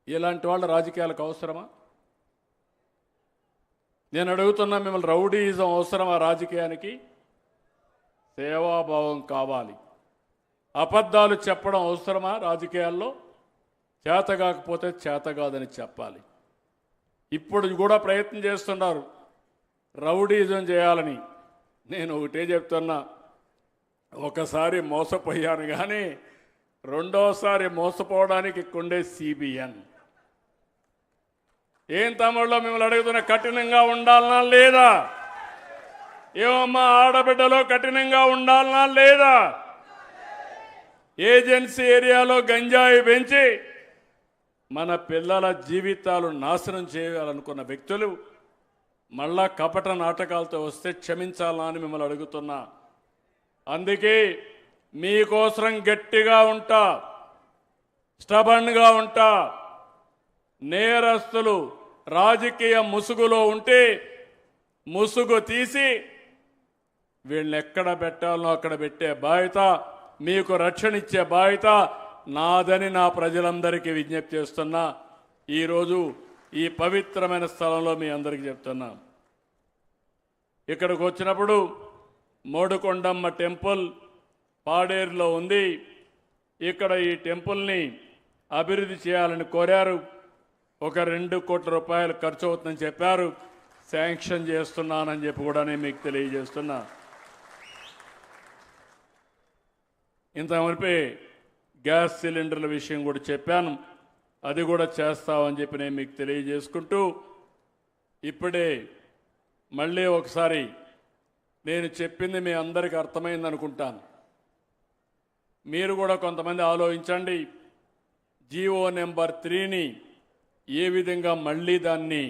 ఇలాంటి వాళ్ళ రాజకీయాలకు అవసరమా? నేను అడుగుతున్నా మిమ్మల్ని, రౌడీయిజం అవసరమా రాజకీయానికి? సేవాభావం కావాలి. అబద్ధాలు చెప్పడం అవసరమా రాజకీయాల్లో? చేత కాకపోతే చేత కాదని చెప్పాలి. ఇప్పుడు కూడా ప్రయత్నం చేస్తున్నారు రౌడీయిజం చేయాలని. నేను ఒకటే చెప్తున్నా, ఒకసారి మోసపోయాను కానీ రెండోసారి మోసపోవడానికి కొండే సిబిఎన్. ఏం తమ్ముళ్ళు మిమ్మల్ని అడుగుతున్న, కఠినంగా ఉండాలనా లేదా? ఏమమ్మా ఆడబిడ్డలో కఠినంగా ఉండాలనా లేదా? ఏజెన్సీ ఏరియాలో గంజాయి పెంచి మన పిల్లల జీవితాలు నాశనం చేయాలనుకున్న వ్యక్తులు మళ్ళా కపట నాటకాలతో వస్తే క్షమించాలా అని మిమ్మల్ని అడుగుతున్నా. అందుకే మీకోసం గట్టిగా ఉంటా, స్టబన్గా ఉంటా. నేరస్తులు రాజకీయ ముసుగులో ఉంటే ముసుగు తీసి వీళ్ళని ఎక్కడ పెట్టాలనో అక్కడ పెట్టే బాధ్యత, మీకు రక్షణ ఇచ్చే బాధ్యత నాదని నా ప్రజలందరికీ విజ్ఞప్తి చేస్తున్నా. ఈరోజు ఈ పవిత్రమైన స్థలంలో మీ అందరికీ చెప్తున్నా, ఇక్కడికి వచ్చినప్పుడు మోడుకొండమ్మ టెంపుల్ పాడేరులో ఉంది. ఇక్కడ ఈ టెంపుల్ని అభివృద్ధి చేయాలని కోరారు. ఒక 2 కోట్ల రూపాయలు ఖర్చు అవుతుందని చెప్పారు. శాంక్షన్ చేస్తున్నానని చెప్పి కూడా నేను మీకు తెలియజేస్తున్నా. ఇంత మునిపే గ్యాస్ సిలిండర్ల విషయం కూడా చెప్పాను, అది కూడా చేస్తామని చెప్పి నేను మీకు తెలియజేసుకుంటూ, ఇప్పుడే మళ్ళీ ఒకసారి నేను చెప్పింది మీ అందరికీ అర్థమైంది అనుకుంటాను. మీరు కూడా కొంతమంది ఆలోచించండి. జీవో నెంబర్ 3ని ఏ విధంగా మళ్ళీ దాన్ని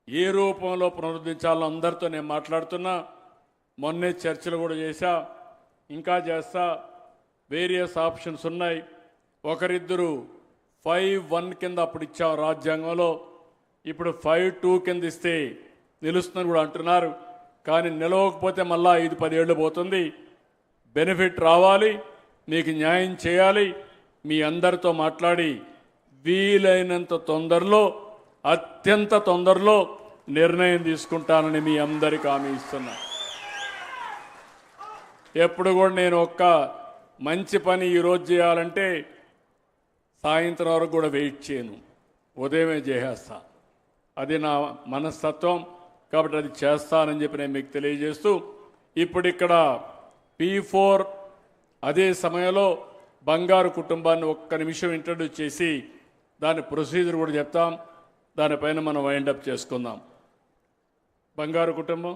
ఏ రూపంలో పునరుద్ధరించాలో అందరితో నేను మాట్లాడుతున్నా. మొన్నే చర్చలు కూడా చేశా, ఇంకా చేస్తా. వేరియస్ ఆప్షన్స్ ఉన్నాయి. ఒకరిద్దరు 5(1) కింద అప్పుడు ఇచ్చాం రాజ్యాంగంలో, ఇప్పుడు 5(2) కింద ఇస్తే నిలుస్తుందని కూడా అంటున్నారు. కానీ నిలవకపోతే మళ్ళా 5-10 ఏళ్ళు పోతుంది. బెనిఫిట్ రావాలి, మీకు న్యాయం చేయాలి. మీ అందరితో మాట్లాడి వీలైనంత తొందరలో, అత్యంత తొందరలో నిర్ణయం తీసుకుంటానని మీ అందరికీ హామీ ఇస్తున్నా. ఎప్పుడు కూడా నేను ఒక్క మంచి పని ఈరోజు చేయాలంటే సాయంత్రం వరకు కూడా వెయిట్ చేయను, ఉదయమే చేసేస్తా. అది నా మనస్తత్వం, కాబట్టి అది చేస్తానని చెప్పి నేను మీకు తెలియజేస్తూ, ఇప్పుడు ఇక్కడ P4 అదే సమయంలో బంగారు కుటుంబాన్ని ఒక్క నిమిషం ఇంట్రడ్యూస్ చేసి దాని ప్రొసీజర్ కూడా చెప్తాం. దానిపైన మనం వైండప్ చేసుకుందాం. బంగారు కుటుంబం